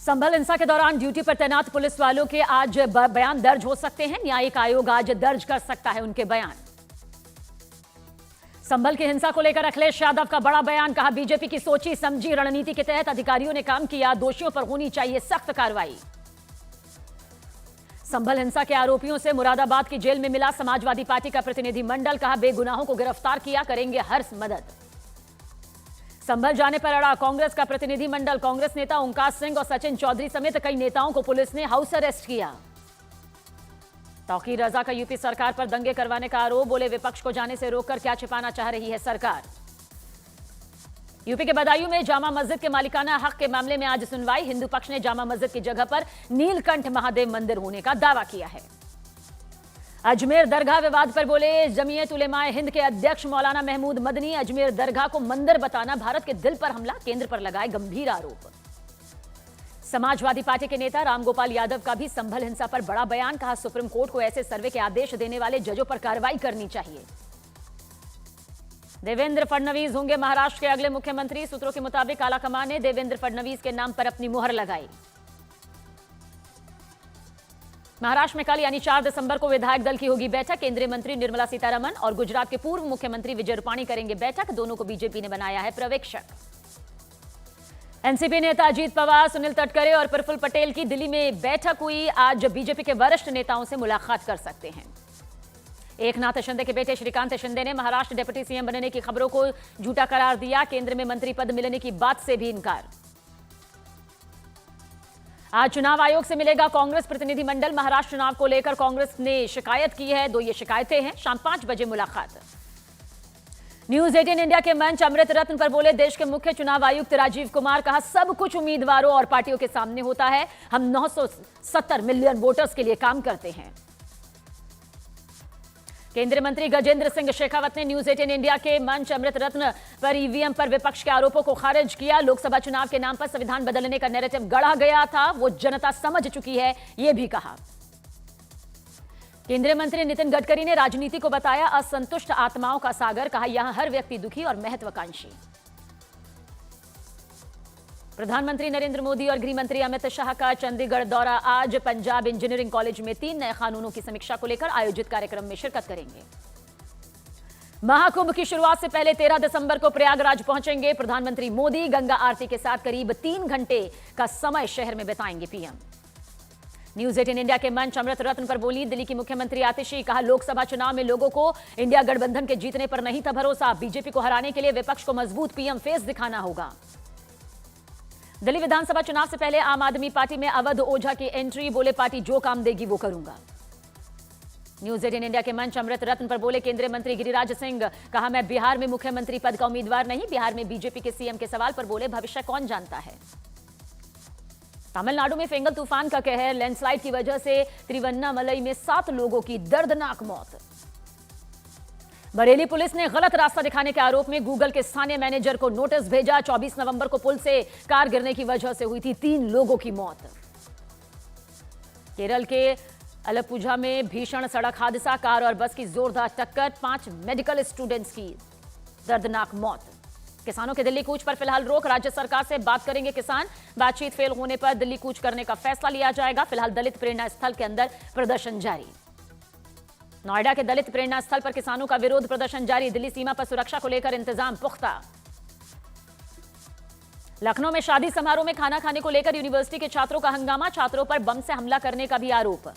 संभल हिंसा के दौरान ड्यूटी पर तैनात पुलिस वालों के आज बयान दर्ज हो सकते हैं। न्यायिक आयोग आज दर्ज कर सकता है उनके बयान। संभल की हिंसा को लेकर अखिलेश यादव का बड़ा बयान, कहा बीजेपी की सोची समझी रणनीति के तहत अधिकारियों ने काम किया, दोषियों पर होनी चाहिए सख्त कार्रवाई। संभल हिंसा के आरोपियों से मुरादाबाद की जेल में मिला समाजवादी पार्टी का प्रतिनिधिमंडल, कहा बेगुनाहों को गिरफ्तार किया, करेंगे हर मदद। संभल जाने पर अड़ा कांग्रेस का प्रतिनिधिमंडल, कांग्रेस नेता ओंकार सिंह और सचिन चौधरी समेत कई नेताओं को पुलिस ने हाउस अरेस्ट किया। तौकीर रजा का यूपी सरकार पर दंगे करवाने का आरोप, बोले विपक्ष को जाने से रोककर क्या छिपाना चाह रही है सरकार। यूपी के बदायूं में जामा मस्जिद के मालिकाना हक के मामले में आज सुनवाई। हिंदू पक्ष ने जामा मस्जिद की जगह पर नीलकंठ महादेव मंदिर होने का दावा किया है। अजमेर दरगाह विवाद पर बोले जमीयत उलेमाए हिंद के अध्यक्ष मौलाना महमूद मदनी, अजमेर दरगाह को मंदिर बताना भारत के दिल पर हमला, केंद्र पर लगाए गंभीर आरोप। समाजवादी पार्टी के नेता रामगोपाल यादव का भी संभल हिंसा पर बड़ा बयान, कहा सुप्रीम कोर्ट को ऐसे सर्वे के आदेश देने वाले जजों पर कार्रवाई करनी चाहिए। देवेंद्र फडणवीस होंगे महाराष्ट्र के अगले मुख्यमंत्री, सूत्रों के मुताबिक आलाकमान ने देवेंद्र फडणवीस के नाम पर अपनी मुहर लगाई। महाराष्ट्र में कल यानी 4 दिसंबर को विधायक दल की होगी बैठक। केंद्रीय मंत्री निर्मला सीतारमण और गुजरात के पूर्व मुख्यमंत्री विजय रूपाणी करेंगे बैठक। दोनों को बीजेपी ने बनाया है पर्यवेक्षक। एनसीपी नेता अजीत पवार, सुनील तटकरे और प्रफुल्ल पटेल की दिल्ली में बैठक हुई। आज बीजेपी के वरिष्ठ नेताओं से मुलाकात कर सकते हैं। एकनाथ शिंदे के बेटे श्रीकांत शिंदे ने महाराष्ट्र डिप्टी सीएम बनने की खबरों को झूठा करार दिया। केंद्र में मंत्री पद मिलने की बात से भी इनकार। आज चुनाव आयोग से मिलेगा कांग्रेस प्रतिनिधिमंडल। महाराष्ट्र चुनाव को लेकर कांग्रेस ने शिकायत की है, 2 ये शिकायतें हैं। शाम 5 बजे मुलाकात। न्यूज 18 इंडिया के मंच अमृत रत्न पर बोले देश के मुख्य चुनाव आयुक्त राजीव कुमार, कहा सब कुछ उम्मीदवारों और पार्टियों के सामने होता है, हम 970 मिलियन वोटर्स के लिए काम करते हैं। केंद्रीय मंत्री गजेंद्र सिंह शेखावत ने न्यूज 18 इंडिया के मंच अमृत रत्न पर ईवीएम पर विपक्ष के आरोपों को खारिज किया। लोकसभा चुनाव के नाम पर संविधान बदलने का नैरेटिव गढ़ा गया था, वो जनता समझ चुकी है, ये भी कहा। केंद्रीय मंत्री नितिन गडकरी ने राजनीति को बताया असंतुष्ट आत्माओं का सागर, कहा यहां हर व्यक्ति दुखी और महत्वाकांक्षी। प्रधानमंत्री नरेंद्र मोदी और गृह मंत्री अमित शाह का चंडीगढ़ दौरा। आज पंजाब इंजीनियरिंग कॉलेज में 3 नए कानूनों की समीक्षा को लेकर आयोजित कार्यक्रम में शिरकत करेंगे। महाकुंभ की शुरुआत से पहले 13 दिसंबर को प्रयागराज पहुंचेंगे प्रधानमंत्री मोदी। गंगा आरती के साथ करीब 3 घंटे का समय शहर में बिताएंगे पीएम। न्यूज 18 इंडिया के मंच अमृत रत्न पर बोली दिल्ली की मुख्यमंत्री आतिशी, कहा लोकसभा चुनाव में लोगों को इंडिया गठबंधन के जीतने पर नहीं था भरोसा, बीजेपी को हराने के लिए विपक्ष को मजबूत पीएम फेस दिखाना होगा। दिल्ली विधानसभा चुनाव से पहले आम आदमी पार्टी में अवध ओझा की एंट्री, बोले पार्टी जो काम देगी वो करूंगा। न्यूज 18 इंडिया के मंच अमृत रत्न पर बोले केंद्रीय मंत्री गिरिराज सिंह, कहा मैं बिहार में मुख्यमंत्री पद का उम्मीदवार नहीं, बिहार में बीजेपी के सीएम के सवाल पर बोले भविष्य कौन जानता है। तमिलनाडु में फेंगल तूफान का कहर, लैंडस्लाइड की वजह से तिरुवन्नामलई में 7 लोगों की दर्दनाक मौत। बरेली पुलिस ने गलत रास्ता दिखाने के आरोप में गूगल के स्थानीय मैनेजर को नोटिस भेजा। 24 नवंबर को पुल से कार गिरने की वजह से हुई थी 3 लोगों की मौत। केरल के अलपुझा में भीषण सड़क हादसा, कार और बस की जोरदार टक्कर, 5 मेडिकल स्टूडेंट्स की दर्दनाक मौत। किसानों के दिल्ली कूच पर फिलहाल रोक, राज्य सरकार से बात करेंगे किसान। बातचीत फेल होने पर दिल्ली कूच करने का फैसला लिया जाएगा। फिलहाल दलित प्रेरणा स्थल के अंदर प्रदर्शन जारी। नोएडा के दलित प्रेरणा स्थल पर किसानों का विरोध प्रदर्शन जारी। दिल्ली सीमा पर सुरक्षा को लेकर इंतजाम पुख्ता। लखनऊ में शादी समारोह में खाना खाने को लेकर यूनिवर्सिटी के छात्रों का हंगामा, छात्रों पर बम से हमला करने का भी आरोप।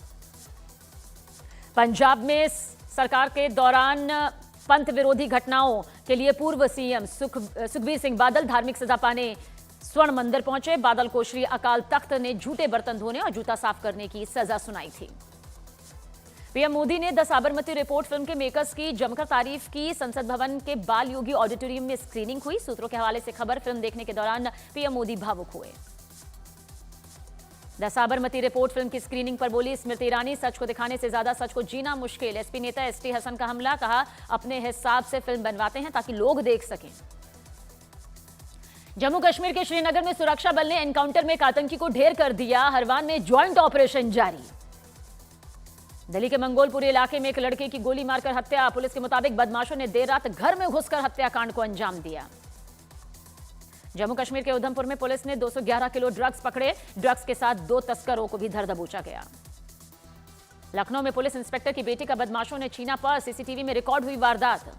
पंजाब में सरकार के दौरान पंथ विरोधी घटनाओं के लिए पूर्व सीएम सुखबीर सिंह बादल धार्मिक सजा पाने स्वर्ण मंदिर पहुंचे। बादल को श्री अकाल तख्त ने झूठे बर्तन धोने और जूता साफ करने की सजा सुनाई थी। पीएम मोदी ने द साबरमती रिपोर्ट फिल्म के मेकर्स की जमकर तारीफ की। संसद भवन के बाल योगी ऑडिटोरियम में स्क्रीनिंग हुई। सूत्रों के हवाले से खबर, फिल्म देखने के दौरान पीएम मोदी भावुक हुए। द साबरमती रिपोर्ट फिल्म की स्क्रीनिंग पर बोली स्मृति ईरानी, सच को दिखाने से ज्यादा सच को जीना मुश्किल। एसपी नेता एसटी हसन का हमला, कहा अपने हिसाब से फिल्म बनवाते हैं ताकि लोग देख सकें। जम्मू कश्मीर के श्रीनगर में सुरक्षा बल ने एनकाउंटर में एक आतंकी को ढेर कर दिया। हरवान में ज्वाइंट ऑपरेशन जारी। दिल्ली के मंगोलपुरी इलाके में एक लड़के की गोली मारकर हत्या। पुलिस के मुताबिक बदमाशों ने देर रात घर में घुसकर हत्याकांड को अंजाम दिया। जम्मू कश्मीर के उधमपुर में पुलिस ने 211 किलो ड्रग्स पकड़े। ड्रग्स के साथ 2 तस्करों को भी धर दबोचा गया। लखनऊ में पुलिस इंस्पेक्टर की बेटी का बदमाशों ने छीना पर्स। सीसीटीवी में रिकॉर्ड हुई वारदात।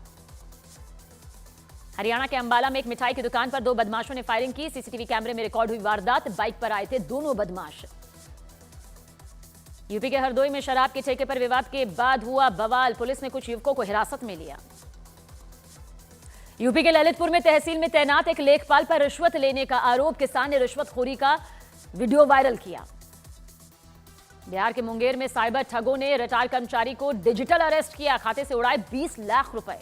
हरियाणा के अंबाला में एक मिठाई की दुकान पर 2 बदमाशों ने फायरिंग की। सीसीटीवी कैमरे में रिकॉर्ड हुई वारदात। बाइक पर आए थे दोनों बदमाश। यूपी के हरदोई में शराब के ठेके पर विवाद के बाद हुआ बवाल। पुलिस ने कुछ युवकों को हिरासत में लिया। यूपी के ललितपुर में तहसील में तैनात एक लेखपाल पर रिश्वत लेने का आरोप। किसान ने रिश्वतखोरी का वीडियो वायरल किया। बिहार के मुंगेर में साइबर ठगों ने रिटायर्ड कर्मचारी को डिजिटल अरेस्ट किया। खाते से उड़ाए 20 लाख रुपए।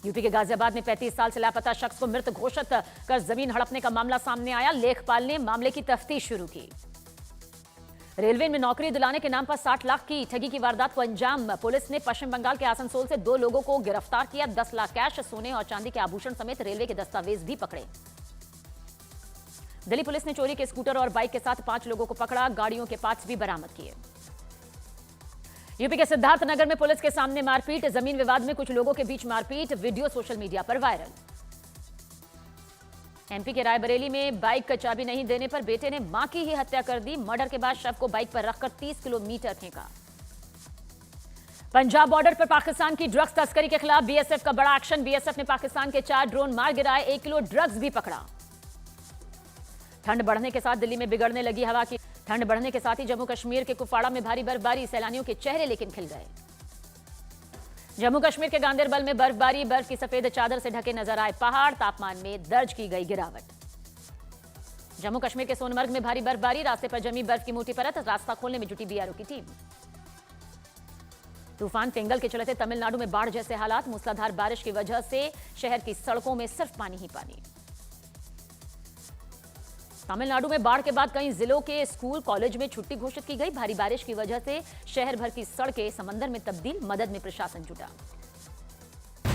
यूपी के गाजियाबाद में 35 साल से लापता शख्स को मृत घोषित कर जमीन हड़पने का मामला सामने आया। लेखपाल ने मामले की तफ्तीश शुरू की। रेलवे में नौकरी दिलाने के नाम पर 60 लाख की ठगी की वारदात को अंजाम। पुलिस ने पश्चिम बंगाल के आसनसोल से 2 लोगों को गिरफ्तार किया। 10 लाख कैश, सोने और चांदी के आभूषण समेत रेलवे के दस्तावेज भी पकड़े। दिल्ली पुलिस ने चोरी के स्कूटर और बाइक के साथ 5 लोगों को पकड़ा। गाड़ियों के पार्ट्स भी बरामद किए। यूपी के सिद्धार्थनगर में पुलिस के सामने मारपीट। जमीन विवाद में कुछ लोगों के बीच मारपीट। वीडियो सोशल मीडिया पर वायरल। एमपी के रायबरेली में बाइक का चाबी नहीं देने पर बेटे ने मां की ही हत्या कर दी। मर्डर के बाद शव को बाइक पर रखकर 30 किलोमीटर फेंका। पंजाब बॉर्डर पर पाकिस्तान की ड्रग्स तस्करी के खिलाफ बीएसएफ का बड़ा एक्शन। बीएसएफ ने पाकिस्तान के 4 ड्रोन मार गिराए। 1 किलो ड्रग्स भी पकड़ा। ठंड बढ़ने के साथ दिल्ली में बिगड़ने लगी हवा की। ठंड बढ़ने के साथ ही जम्मू कश्मीर के कुपवाड़ा में भारी बर्फबारी। सैलानियों के चेहरे लेकिन खिल गए। जम्मू कश्मीर के गांदेरबल में बर्फबारी। बर्फ की सफेद चादर से ढके नजर आए पहाड़। तापमान में दर्ज की गई गिरावट। जम्मू कश्मीर के सोनमर्ग में भारी बर्फबारी। रास्ते पर जमी बर्फ की मोटी परत। रास्ता खोलने में जुटी बीआरओ की टीम। तूफान पेंगल के चलते तमिलनाडु में बाढ़ जैसे हालात। मूसलाधार बारिश की वजह से शहर की सड़कों में सिर्फ पानी ही पानी। तमिलनाडु में बाढ़ के बाद कई जिलों के स्कूल कॉलेज में छुट्टी घोषित की गई। भारी बारिश की वजह से शहर भर की सड़कें समंदर में तब्दील। मदद में प्रशासन जुटा।